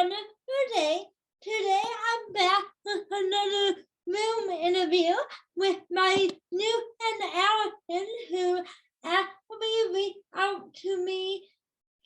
But today I'm back with another Zoom interview with my new friend Alison, who asked me to reach out to me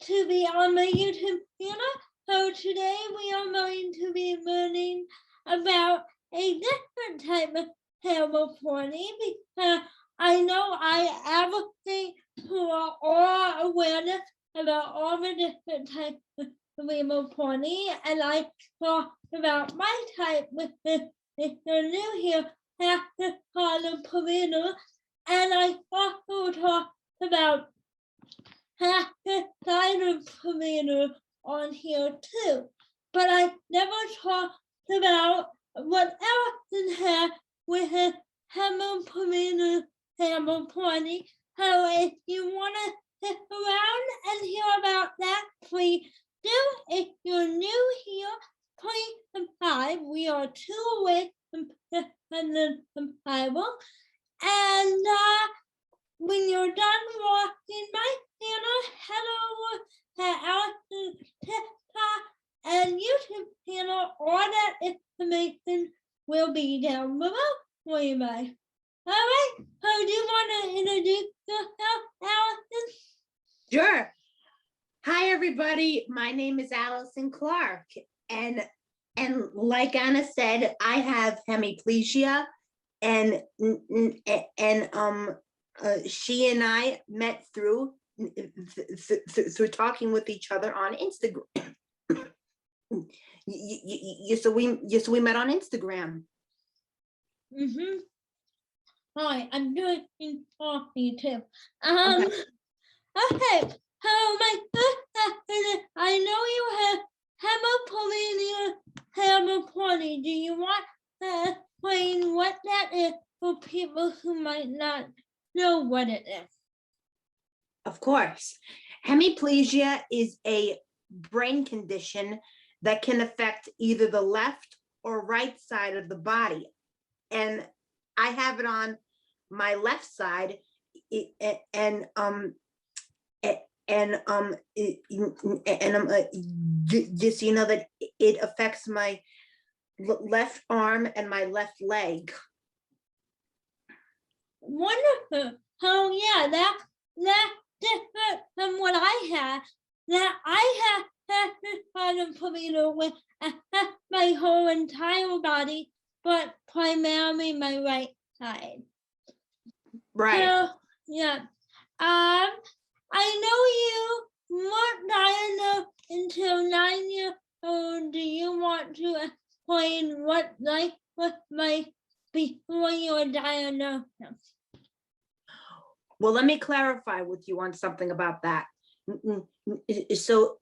to be on my YouTube channel. So today we are going to be learning about a different type of cerebral palsy, because I know I advocate for all awareness about all the different types of cerebral palsy, and I talked about my type with if you're new here, have to call them provider, and I also talked about half the side of provider on here too. But I never talked about what Alison had with his Hemiplegia cerebral palsy. So if you want to stick around and hear about that, please do. If you're new here, please subscribe. We are 2 away from 600 subscribers. And when you're done watching my channel, head over to Alison's TikTok and YouTube channel. All that information will be down below for you guys. All right, so do you want to introduce yourself, Alison? Sure. Hi, everybody. My name is Alison Clark, and like Anna said, I have hemiplegia, and she and I met through talking with each other on Instagram. So we met on Instagram. Mm-hmm. All right, I'm doing coffee too. Okay, so my first question is, I know you have hemiplegia cerebral palsy. Do you want to explain what that is for people who might not know what it is? Of course. Hemiplegia is a brain condition that can affect either the left or right side of the body. And I have it on my left side, just so you know that it affects my left arm and my left leg. Wonderful. Oh yeah, that's different from what I had. That I have this kind of palsy with my whole entire body, but primarily my right side. Right. So yeah. I know you weren't diagnosed until 9 years old. Do you want to explain what life was like before you were diagnosed? Well, let me clarify with you on something about that. So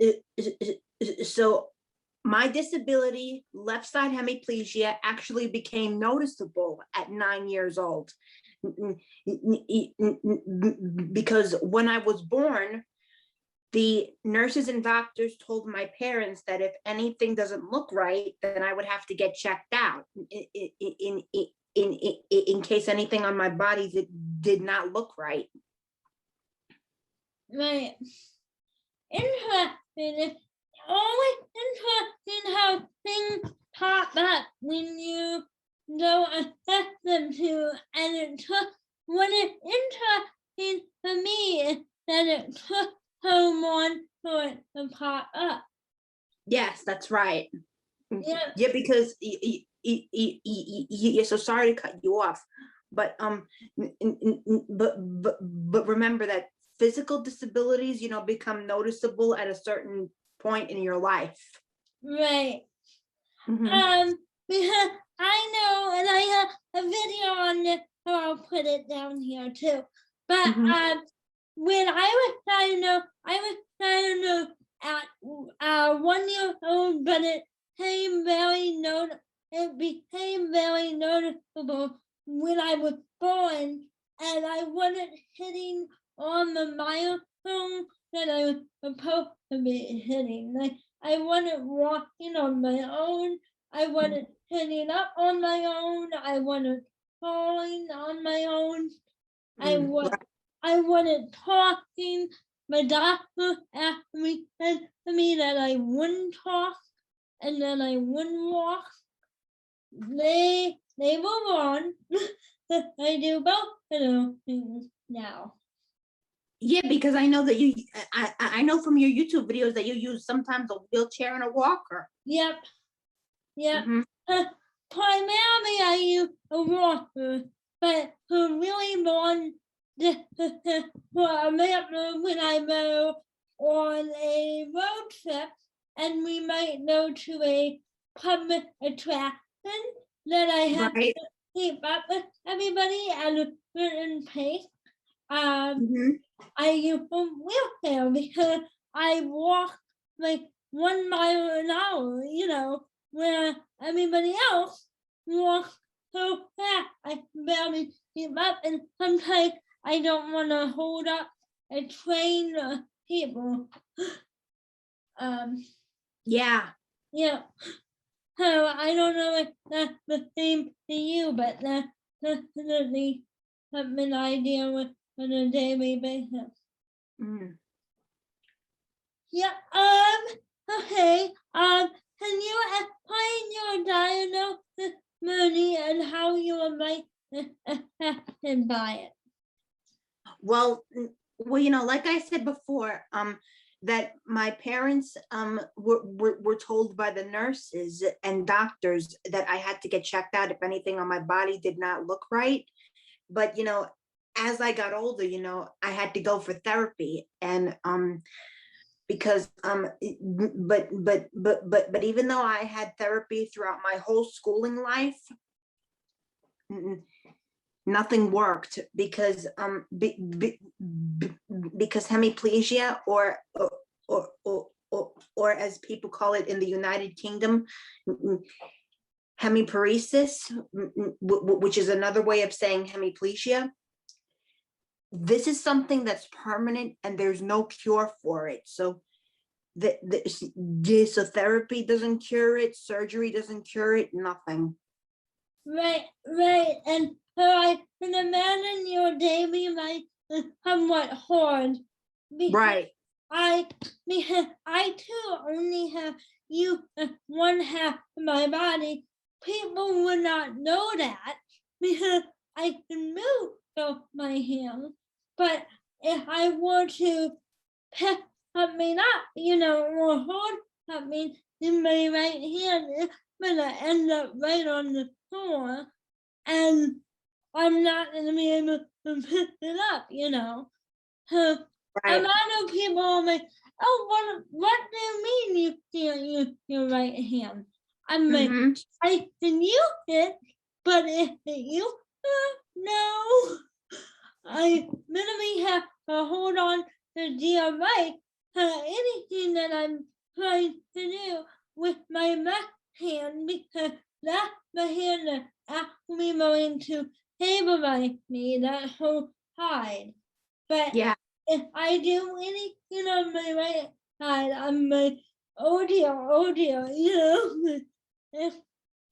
my disability, left side hemiplegia, actually became noticeable at 9 years old. Because when I was born, the nurses and doctors told my parents that if anything doesn't look right, then I would have to get checked out in case anything on my body did not look right. Right. Interesting. It's always interesting how things pop up when you don't assess them to, and what is interesting for me is that it took so long for it to pop up. Yes, that's right. Yeah, because so sorry to cut you off, but remember that physical disabilities, become noticeable at a certain point in your life. right. Mm-hmm. Because I know, and I have a video on this, so I'll put it down here too. But Mm-hmm. when I was diagnosed at 1 year old, but it became very noticeable when I was born, and I wasn't hitting on the milestone that I was supposed to be hitting. Like, I wasn't walking on my own. I wasn't hitting up on my own. I wasn't falling on my own. I wasn't talking. My doctor asked me, said to me that I wouldn't talk. and then I wouldn't walk. They move on. I do both of those things now. Yeah, because I know that I know from your YouTube videos that you use sometimes a wheelchair and a walker. Yep. Mhm. Primarily I use a walker, but for really long, for example, when I go on a road trip and we might go to a public attraction, that I have Right. to keep up with everybody at a certain pace. Mhm. I use a wheelchair because I walk like 1 mile an hour, where everybody else walks so fast I barely keep up, and sometimes I don't want to hold up a train or people. Yeah. Yeah. So I don't know if that's the same to you, but that's definitely something I deal with on a daily basis. Mm. Yeah. Okay. Can you explain your diagnosis, Mooney, and how you were affected by it? Well, like I said before, that my parents were told by the nurses and doctors that I had to get checked out if anything on my body did not look right. But as I got older, I had to go for therapy, and because but even though I had therapy throughout my whole schooling life, nothing worked because because hemiplegia or as people call it in the United Kingdom, hemiparesis, which is another way of saying hemiplegia. This is something that's permanent and there's no cure for it. So so therapy doesn't cure it, surgery doesn't cure it, nothing. Right. And so I can imagine your daily life is somewhat hard. Right. Because I too only have one half of my body. People would not know that because I can move both my hands. But if I were to pick something up, or hold something in my right hand, it's gonna end up right on the floor, and I'm not gonna be able to pick it up, So a Right. lot of people are like, oh, what do you mean you can't use your right hand? I'm like, I can use it, but if you no, I literally have to hold on to the right anything that I'm trying to do with my left hand, because that's the hand that actually going to stabilize me that whole side. But Yeah. if I do anything on my right side, I'm like, oh dear, if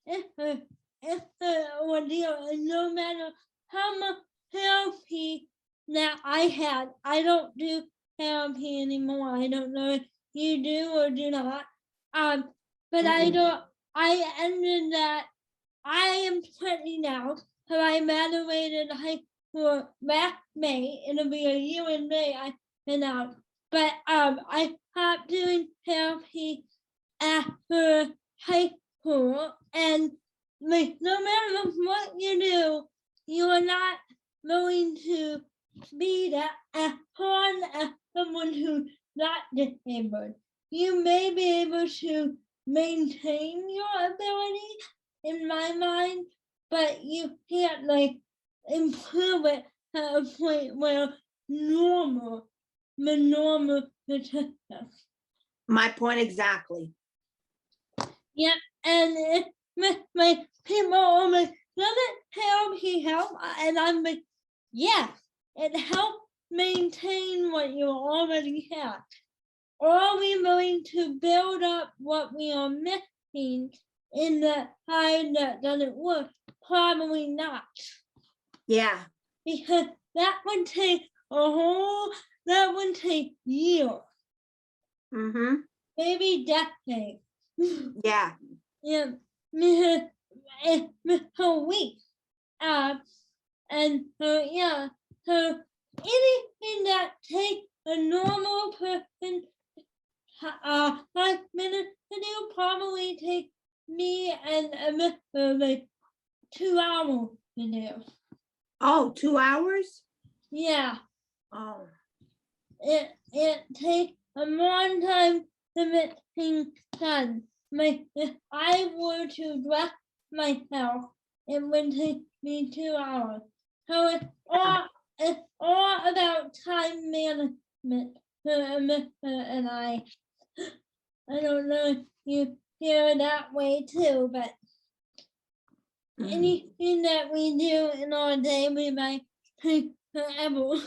it's an ordeal, and no matter how much therapy that I had, I don't do therapy anymore. I don't know if you do or do not. But I ended that. I am 20 now, so I graduated high school last May. It'll be a year in May. I've been out, but I stopped doing therapy after high school, and like no matter what you do, you are not going to be that as hard as someone who's not disabled. You may be able to maintain your ability, in my mind, but you can't like improve it to a point where the normal statistics. My point exactly. Yeah, and my people are like, doesn't therapy help? And I'm like, yeah, it helps maintain what you already have. Or are we going to build up what we are missing in the side that doesn't work? Probably not. Yeah. Because that would take years. Maybe decades. Yeah. Yeah, her week. And yeah, so anything that takes a normal person 5 minutes to do probably take me and like 2 hours to do. Oh, 2 hours? Yeah, Oh. it takes a long time to get things done. If I were to dress myself, it would take me 2 hours. So it's all about time management. And I don't know if you feel that way too, but anything that we do in our day, we might take forever.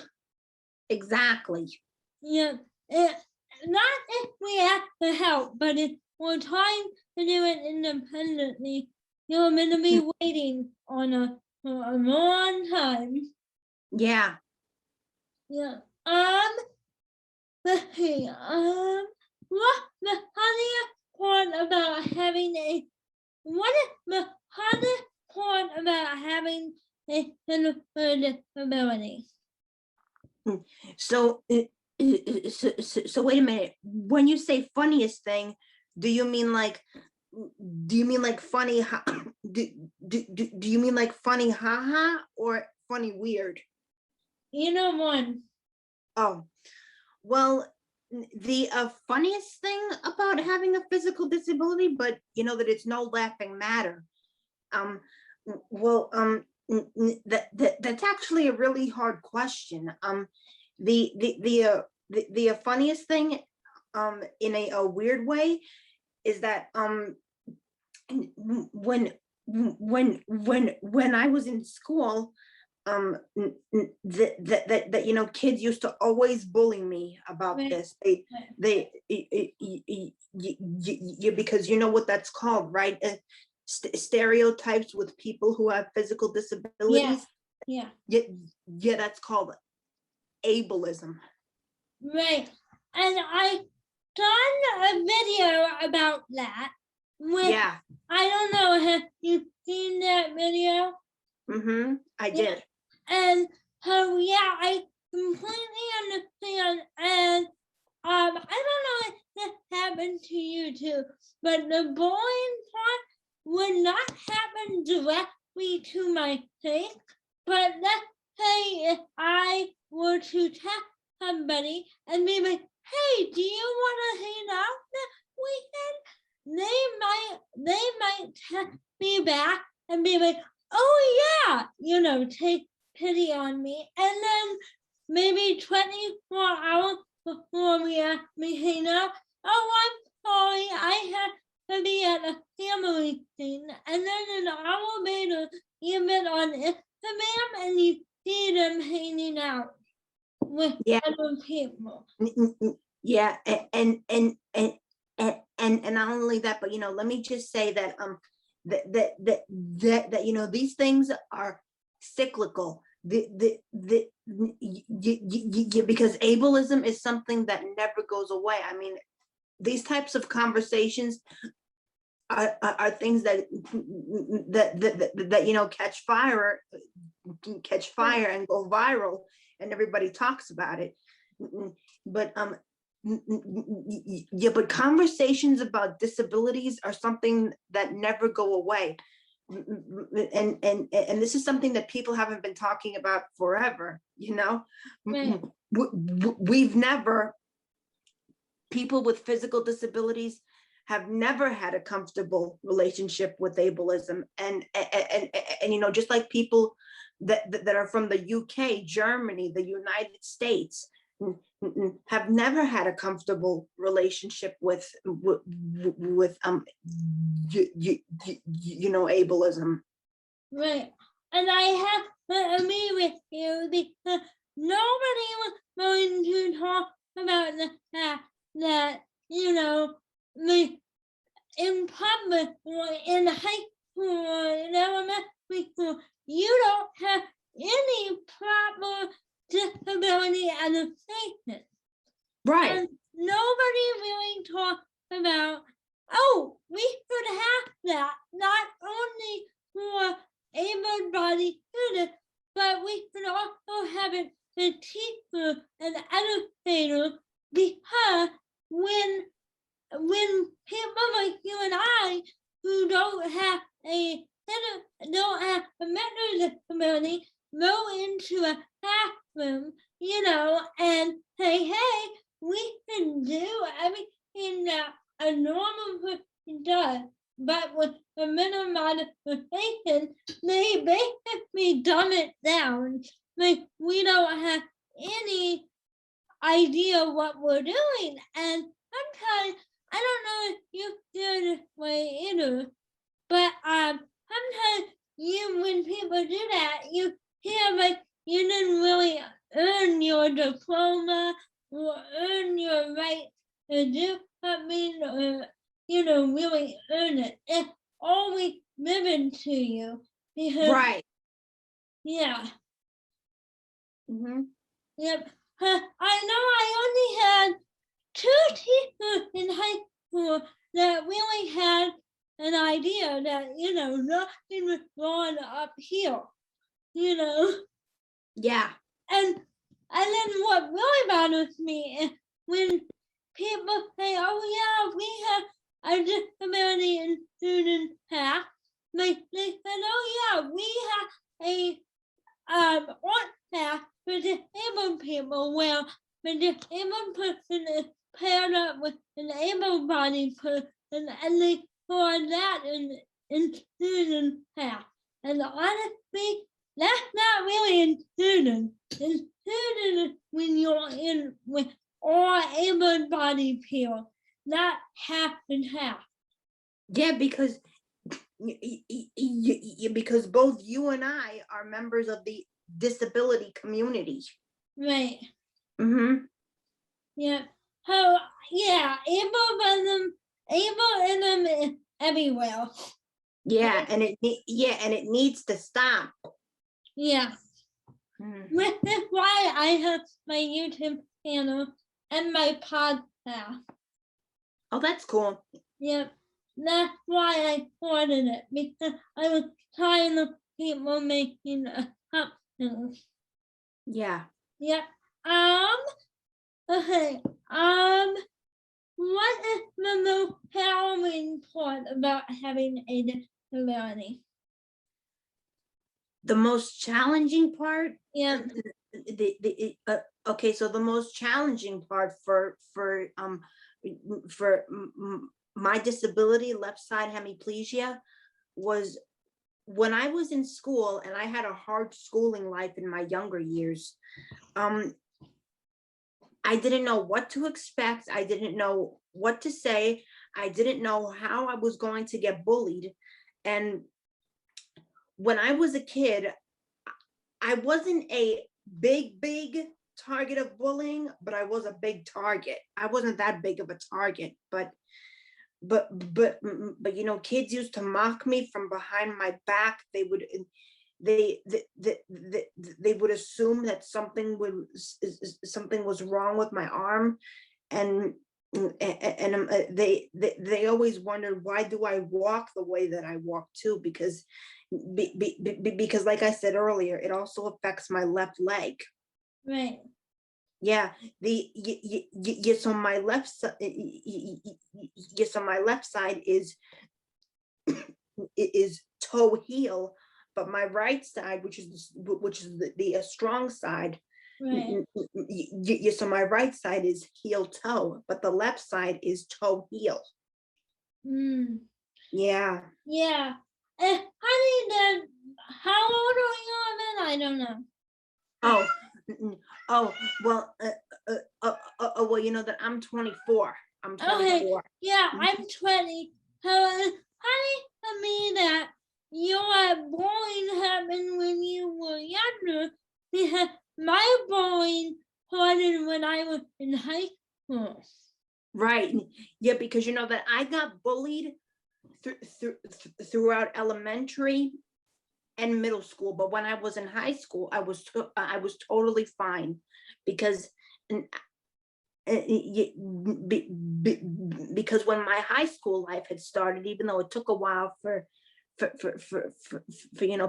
Exactly. Yeah, not if we ask for help, but if we're trying to do it independently, you're going to be waiting on for a long time. Yeah. Yeah. Let's see. What the funniest part about having a what is the hardest part about having a disability? So, so wait a minute. When you say funniest thing, do you mean like funny? Do you mean like funny haha or funny weird? Either one. Oh, well, the funniest thing about having a physical disability, but you know that it's no laughing matter. Um, well, that's actually a really hard question. The funniest thing, in a weird way, is that when I was in school, that you know, kids used to always bully me about Right. this. Because you know what that's called, right? Stereotypes with people who have physical disabilities. Yeah. Yeah, that's called ableism. Right. And I done a video about that. Yeah. I don't know, have you seen that video? Mm-hmm. I did. And so yeah, I completely understand. And I don't know if this happened to you too, but the bullying part would not happen directly to my face. But let's say if I were to text somebody and be like, "Hey, do you want to hang out this weekend?" They might text me back and be like, "Oh yeah," take pity on me, and then maybe 24 hours before we actually hang out, "Oh, I'm sorry, I had to be at a family thing," and then an hour later, even on Instagram, and you see them hanging out with other people. Yeah, and not only that, but you know, let me just say that that you know, these things are cyclical. Because ableism is something that never goes away. I mean, these types of conversations are things that you know, catch fire and go viral, and everybody talks about it. But yeah, but conversations about disabilities are something that never go away. And this is something that people haven't been talking about forever, you know. Right. We've never, people with physical disabilities have never had a comfortable relationship with ableism, and you know, just like people that are from the UK, Germany, the United States, have never had a comfortable relationship with you know, ableism. Right. And I have to agree with you because nobody was going to talk about the fact that, like in public or in high school or in elementary school, you don't have any proper disability education. Right. And nobody really talks about, oh, should have that, not only for able-bodied students, but we should also have it for teachers and educators, because when people like you and I who don't have a mental disability go into a classroom, and say, hey, we can do everything that a normal person does, but with a mental modification, they basically dumb it down. Like, we don't have any idea what we're doing. And sometimes, I don't know if you feel this way either, but sometimes when people do that, you feel like you didn't really earn your diploma or earn your right to do something, or really earn it. It's always given to you. Because, Right. yeah. Mm-hmm. Yep. I know I only had 2 teachers in high school that really had an idea that, nothing was going up here, Yeah. And then what really bothers me is when people say, oh yeah, we have a disability in student path. They said, oh yeah, we have a art path for disabled people, where the disabled person is paired up with an able-bodied person, and they call that in student path. And honestly, that's not really in student. In student, when you're in with all able-bodied people, not half and half. Yeah, because because both you and I are members of the disability community. Right. Mm-hmm. Yeah. So yeah, ableism is everywhere. Yeah, and it needs to stop. Yeah. Mm-hmm. This is why I have my YouTube channel and my podcast. Oh, that's cool. Yep. That's why I started it, because I was tired of people making assumptions. Yeah. Yep. Okay. What is the most challenging part about having a disability? The most challenging part. Yeah. Okay, so the most challenging part for my disability, left side hemiplegia, was when I was in school, and I had a hard schooling life in my younger years. I didn't know what to expect. I didn't know what to say. I didn't know how I was going to get bullied. And when I was a kid, I wasn't a big target of bullying, but I was a big target. I wasn't that big of a target, but kids used to mock me from behind my back. They would they would assume that something was wrong with my arm, and they always wondered, why do I walk the way that I walk too? Because like I said earlier, it also affects my left leg. Right. Yeah, yes, on my left side, yes, on my left side is toe heel, but my right side, which is the strong side, Right. yes, so my right side is heel toe, but the left side is toe heel. Mm. Yeah. Yeah. Honey, then how old are you then? I don't know. Well, well, you know that I'm 24. I'm 24. Okay. Yeah, I'm 20. Honey, tell me that your bullying happened when you were younger, because my bullying started when I was in high school. Right. Yeah, because you know that I got bullied throughout elementary and middle school, but when I was in high school, I was totally fine, because because when my high school life had started, even though it took a while for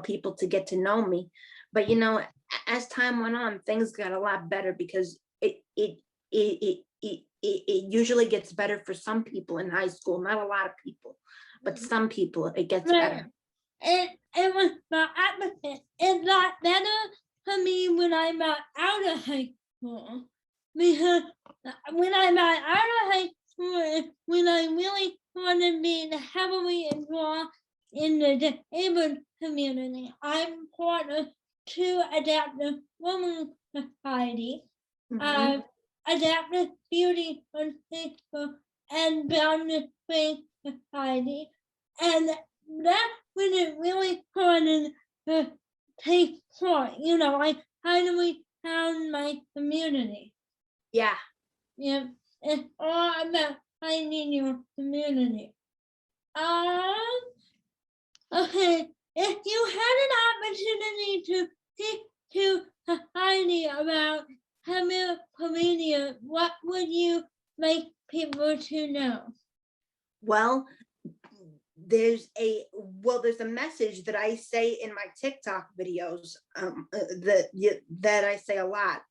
people to get to know me, but as time went on, things got a lot better, because it usually gets better for some people in high school, not a lot of people, but some people it gets better. It was the opposite. It got better for me when I got out of high school. Because when I got out of high school, when I really wanted to be heavily involved in the disabled community. I'm part of 2 adaptive women society, adaptive beauty on Facebook, and boundless space society, and that's when it really started to take part. I finally found my community. Yeah. Yeah, it's all about finding your community. Okay, if you had an opportunity to speak to society about hemiplegia, what would you like people to know? Well, there's a message that I say in my TikTok videos, that I say a lot.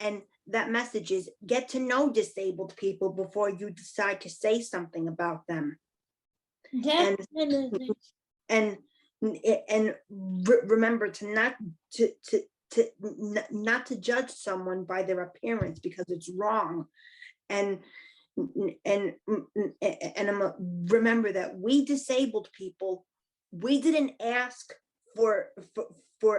And that message is, get to know disabled people before you decide to say something about them. Definitely. And remember to not to judge someone by their appearance, because it's wrong. And remember that we disabled people, we didn't ask for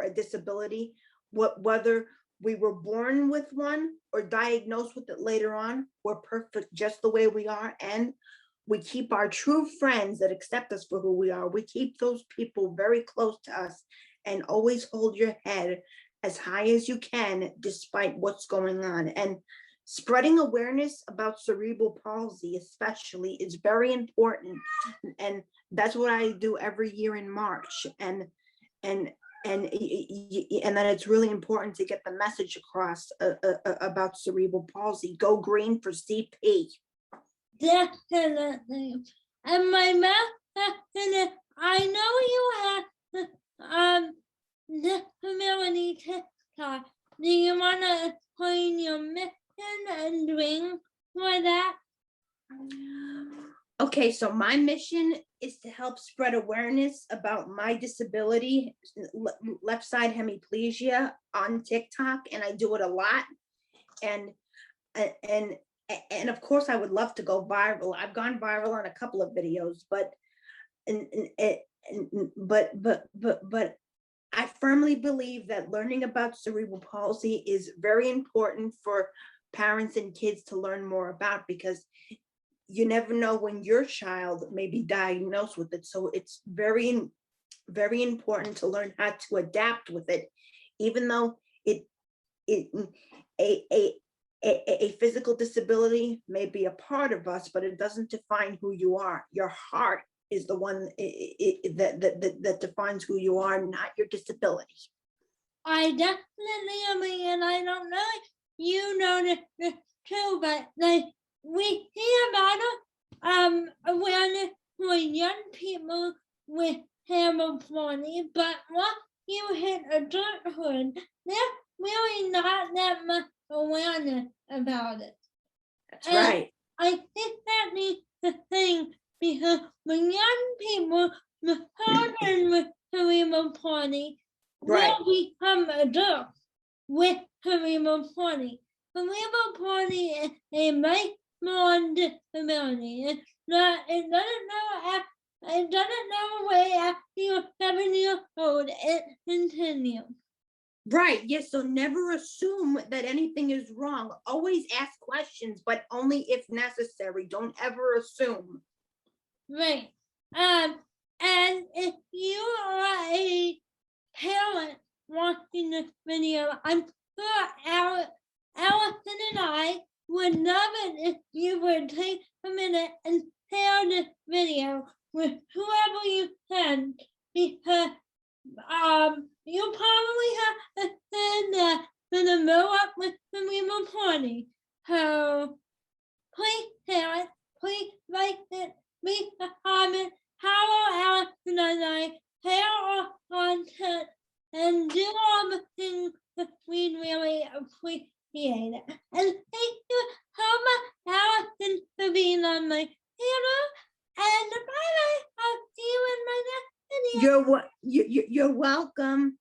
a disability, whether we were born with one or diagnosed with it later on. We're perfect just the way we are, and we keep our true friends that accept us for who we are. We keep those people very close to us, and always hold your head as high as you can despite what's going on. And spreading awareness about cerebral palsy especially is very important, and that's what I do every year in March. And then it's really important to get the message across about cerebral palsy. Go green for CP. Definitely. And my mouth, I know you have disability TikTok. Do you want to explain your mission and dream for that? Okay, so my mission is to help spread awareness about my disability, left side hemiplegia, on TikTok, and I do it a lot. And of course, I would love to go viral. I've gone viral on a couple of videos, but I firmly believe that learning about cerebral palsy is very important for parents and kids to learn more about, because you never know when your child may be diagnosed with it. So it's very, very important to learn how to adapt with it, even though a physical disability may be a part of us, but it doesn't define who you are. Your heart is the one that defines who you are, not your disability. I definitely agree, and I don't know if you know this too, but we hear about awareness for young people with hemiplegia, but once you hit adulthood, there's really not that much awareness about it. That's right. I think that needs to change, because when young people, the children with cerebral palsy, will become adults with cerebral palsy. Cerebral palsy is a lifelong disability. It doesn't know away after you're 7 years old. It continues. Right. Yes. So never assume that anything is wrong. Always ask questions, but only if necessary. Don't ever assume. Right. And if you are a parent watching this video, I'm sure Alison and I would love it if you would take a minute and share this video with whoever you can, because you probably have to send the gonna mow up when we were party. So please share it, please like it, leave a comment, how Alison and I share our content, and do all the things that we really appreciate it. And thank you so much, Alison, for being on my channel. And bye bye. I'll see you in my next video. You're welcome.